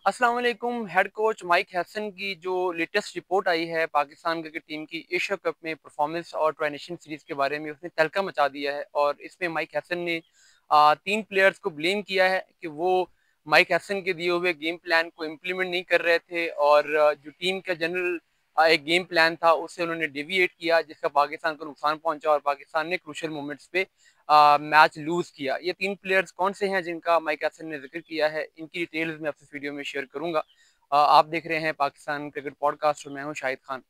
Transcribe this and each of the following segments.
अस्सलाम वालेकुम। Head coach mic Hesson की जो लेटेस्ट रिपोर्ट आई है पाकिस्तान क्रिकेट टीम की एशिया कप में परफॉर्मेंस और ट्राई नेशन सीरीज के बारे में, उसने तहलका मचा दिया है। और इसमें माइक हैसन ने तीन प्लेयर्स को ब्लेम किया है कि वो माइक हैसन के दिए हुए गेम प्लान को इम्प्लीमेंट नहीं कर रहे थे और जो टीम का जनरल एक गेम प्लान था उससे उन्होंने डेविएट किया, जिसका पाकिस्तान को नुकसान पहुंचा और पाकिस्तान ने क्रूशियल मोमेंट्स पे मैच लूज किया। ये तीन प्लेयर्स कौन से हैं जिनका माइक हैसन ने जिक्र किया है, इनकी डिटेल्स मैं आपसे इस वीडियो में शेयर करूंगा। आप देख रहे हैं पाकिस्तान क्रिकेट पॉडकास्ट और मैं हूं शाहिद खान।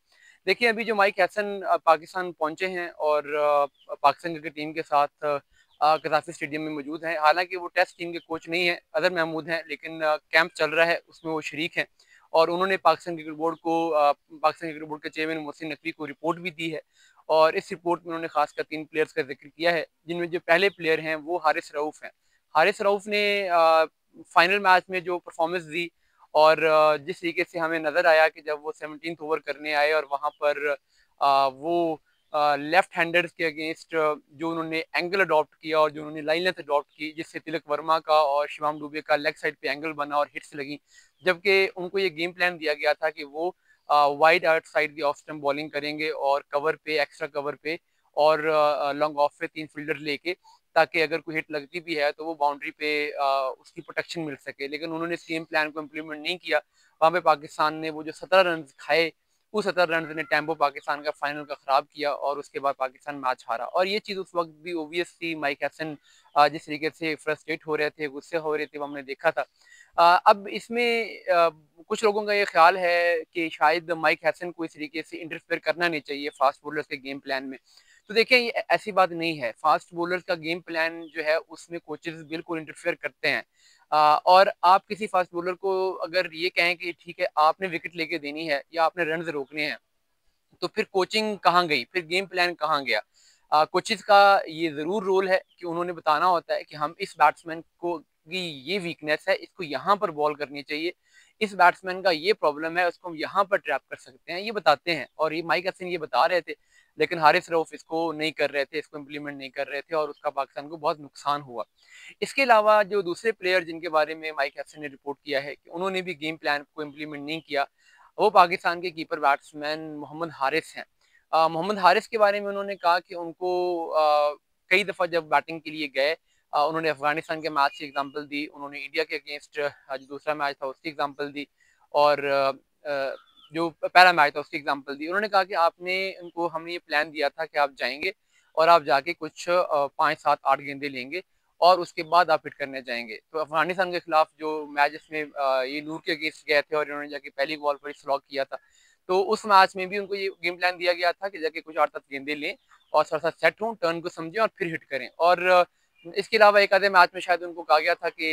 देखिए, अभी जो माइक हैसन पाकिस्तान पहुंचे हैं और पाकिस्तान क्रिकेट टीम के साथ कजाफी स्टेडियम में मौजूद हैं। हालांकि वो टेस्ट टीम के कोच नहीं है, अदर महमूद हैं, लेकिन कैंप चल रहा है उसमें वो शरीक हैं। और उन्होंने पाकिस्तान क्रिकेट बोर्ड को पाकिस्तान क्रिकेट बोर्ड के चेयरमैन मोहसिन नकवी को रिपोर्ट भी दी है। और इस रिपोर्ट में उन्होंने खासकर तीन प्लेयर्स का जिक्र किया है, जिनमें जो पहले प्लेयर हैं वो हारिस रऊफ हैं। हारिस रऊफ ने फाइनल मैच में जो परफॉर्मेंस दी और जिस तरीके से हमें नजर आया कि जब वो 17th ओवर करने आए और वहां पर वो लेफ्ट हैंडर्स के अगेंस्ट जो उन्होंने एंगल अडॉप्ट किया और जो उन्होंने लाइन लेंथ अडॉप्ट की, जिससे तिलक वर्मा का और शिवम दुबे का लेग साइड पे एंगल बना और हिट्स लगी। जबकि उनको ये गेम प्लान दिया गया था कि वो वाइड आउट साइड की ऑफ स्टंप बॉलिंग करेंगे और कवर पे, एक्स्ट्रा कवर पे और लॉन्ग ऑफ पे तीन फील्डर लेके, ताकि अगर कोई हिट लगती भी है तो वो बाउंड्री पे उसकी प्रोटेक्शन मिल सके। लेकिन उन्होंने सेम प्लान को इम्प्लीमेंट नहीं किया। वहां पे पाकिस्तान ने वो जो 17 रन खाए, उस 17 रन ने टेम्पो पाकिस्तान का फाइनल का खराब किया और उसके बाद पाकिस्तान मैच हारा। और ये चीज़ उस वक्त भी ओबियस थी। माइक हैसन जिस तरीके से फ्रस्ट्रेट हो रहे थे, गुस्से हो रहे थे, वो हमने देखा था। अब इसमें कुछ लोगों का ये ख्याल है कि शायद माइक हैसन को इस तरीके से इंटरफेयर करना नहीं चाहिए फास्ट बॉलर्स के गेम प्लान में। तो देखिए, ये ऐसी बात नहीं है। फास्ट बॉलर्स का गेम प्लान जो है उसमें कोचेस बिल्कुल इंटरफेयर करते हैं। और आप किसी फास्ट बॉलर को अगर ये कहें कि ठीक है आपने विकेट लेके देनी है या आपने रन रोकने हैं, तो फिर कोचिंग कहाँ गई, फिर गेम प्लान कहाँ गया? कोचेस का ये जरूर रोल है कि उन्होंने बताना होता है कि हम इस बैट्समैन को की ये वीकनेस है, इसको यहाँ पर बॉल करनी चाहिए, इस बैट्समैन का ये प्रॉब्लम है, उसको हम यहाँ पर ट्रैप कर सकते हैं, ये बताते हैं। और ये माइक हसन ये बता रहे थे, लेकिन हारिस रऊफ इसको नहीं कर रहे थे, इसको इम्प्लीमेंट नहीं कर रहे थे और उसका पाकिस्तान को बहुत नुकसान हुआ। इसके अलावा जो दूसरे प्लेयर जिनके बारे में माइक हसन ने रिपोर्ट किया है कि उन्होंने भी गेम प्लान को इम्प्लीमेंट नहीं किया, वो पाकिस्तान के कीपर बैट्समैन मोहम्मद हारिस हैं। मोहम्मद हारिस के बारे में उन्होंने कहा कि उनको कई दफ़ा जब बैटिंग के लिए गए, उन्होंने अफगानिस्तान के मैच की एग्जांपल दी, उन्होंने इंडिया के अगेंस्ट जो दूसरा मैच था उसकी एग्जांपल दी और जो पहला मैच था उसकी एग्जांपल दी। उन्होंने कहा कि आपने उनको, हमने ये प्लान दिया था कि आप जाएंगे और आप जाके कुछ 5 7 8 गेंदे लेंगे और उसके बाद आप हिट करने जाएंगे। तो अफगानिस्तान के खिलाफ जो मैच इसमें ये नूर के अगेंस्ट गए थे और इन्होंने जाके पहली बॉल पर स्लॉग किया था, तो उस मैच में भी उनको ये गेम प्लान दिया गया था कि जाके कुछ 8 7 गेंदे लें और थोड़ा सा सेट हों, टर्न को समझें और फिर हिट करें। और इसके अलावा एक आधे मैच में शायद उनको कहा गया था कि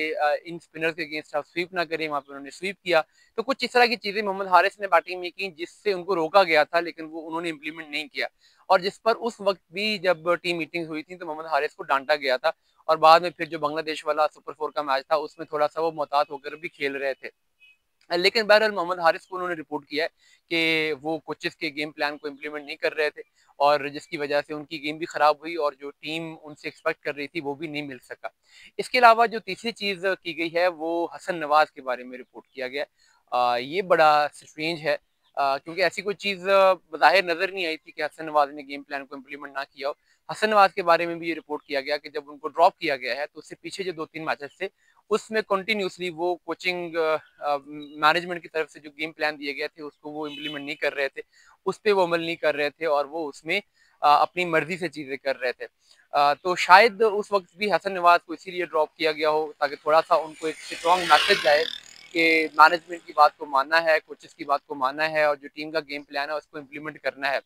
इन स्पिनर्स के अगेंस्ट आप स्वीप ना करें, वहां पर उन्होंने स्वीप किया। तो कुछ इस तरह की चीजें मोहम्मद हारिस ने बैटिंग में की जिससे उनको रोका गया था, लेकिन वो उन्होंने इंप्लीमेंट नहीं किया। और जिस पर उस वक्त भी जब टीम मीटिंग हुई थी तो मोहम्मद हारिस को डांटा गया था। और बाद में फिर जो बांग्लादेश वाला सुपर 4 का मैच था उसमें थोड़ा सा वो मोहतात होकर भी खेल रहे थे। लेकिन बहरहाल मोहम्मद हारिस को उन्होंने रिपोर्ट किया है कि वो कोचेस के गेम प्लान को इम्प्लीमेंट नहीं कर रहे थे और जिसकी वजह से उनकी गेम भी खराब हुई और जो टीम उनसे एक्सपेक्ट कर रही थी वो भी नहीं मिल सका। इसके अलावा जो तीसरी चीज की गई है वो हसन नवाज के बारे में रिपोर्ट किया गया। ये बड़ा स्ट्रेंज है, क्योंकि ऐसी कोई चीज बज़ाहिर नजर नहीं आई थी कि हसन नवाज ने गेम प्लान को इम्प्लीमेंट ना किया हो। हसन नवाज के बारे में भी ये रिपोर्ट किया गया कि जब उनको ड्रॉप किया गया है तो उससे पीछे जो 2 3 मैचेस थे उसमें कंटिन्यूसली वो कोचिंग मैनेजमेंट की तरफ से जो गेम प्लान दिए गए थे उसको वो इम्प्लीमेंट नहीं कर रहे थे, उस पर वो अमल नहीं कर रहे थे और वो उसमें अपनी मर्जी से चीजें कर रहे थे। तो शायद उस वक्त भी हसन नवाज को इसीलिए ड्रॉप किया गया हो ताकि थोड़ा सा उनको एक स्ट्रॉन्ग मैसेज जाए कि मैनेजमेंट की बात को मानना है, कोचेस की बात को मानना है और जो टीम का गेम प्लान है उसको इम्प्लीमेंट करना है।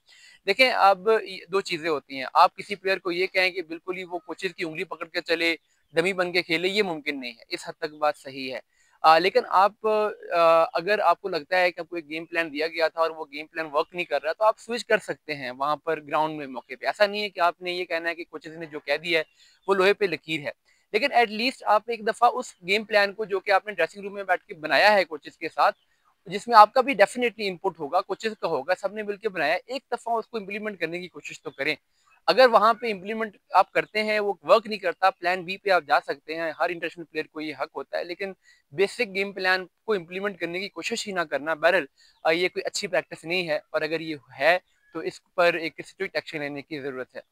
देखें, अब 2 चीजें होती हैं। आप किसी प्लेयर को ये कहें कि बिल्कुल ही वो कोचेस की उंगली पकड़ के चले, डमी बन के खेले, ये मुमकिन नहीं है। इस हद तक बात सही है। लेकिन आप अगर आपको लगता है कि आपको एक गेम प्लान दिया गया था और वो गेम प्लान वर्क नहीं कर रहा, तो आप स्विच कर सकते हैं वहां पर ग्राउंड में, मौके पे। ऐसा नहीं है कि आपने ये कहना है कि कोचेस ने जो कह दिया है वो लोहे पे लकीर है। लेकिन एटलीस्ट आप एक दफा उस गेम प्लान को जो कि आपने ड्रेसिंग रूम में बैठ के बनाया है कोचेस के साथ, जिसमें आपका भी डेफिनेटली इनपुट होगा, कोचेस का होगा, सबने मिलकर बनाया, एक दफा उसको इम्प्लीमेंट करने की कोशिश तो करें। अगर वहाँ पे इम्प्लीमेंट आप करते हैं, वो वर्क नहीं करता, प्लान बी पे आप जा सकते हैं, हर इंटरनेशनल प्लेयर को ये हक होता है, लेकिन बेसिक गेम प्लान को इम्प्लीमेंट करने की कोशिश ही ना करना, बहरहाल ये कोई अच्छी प्रैक्टिस नहीं है और अगर ये है, तो इस पर एक स्ट्रिक्ट एक्शन लेने की ज़रूरत है।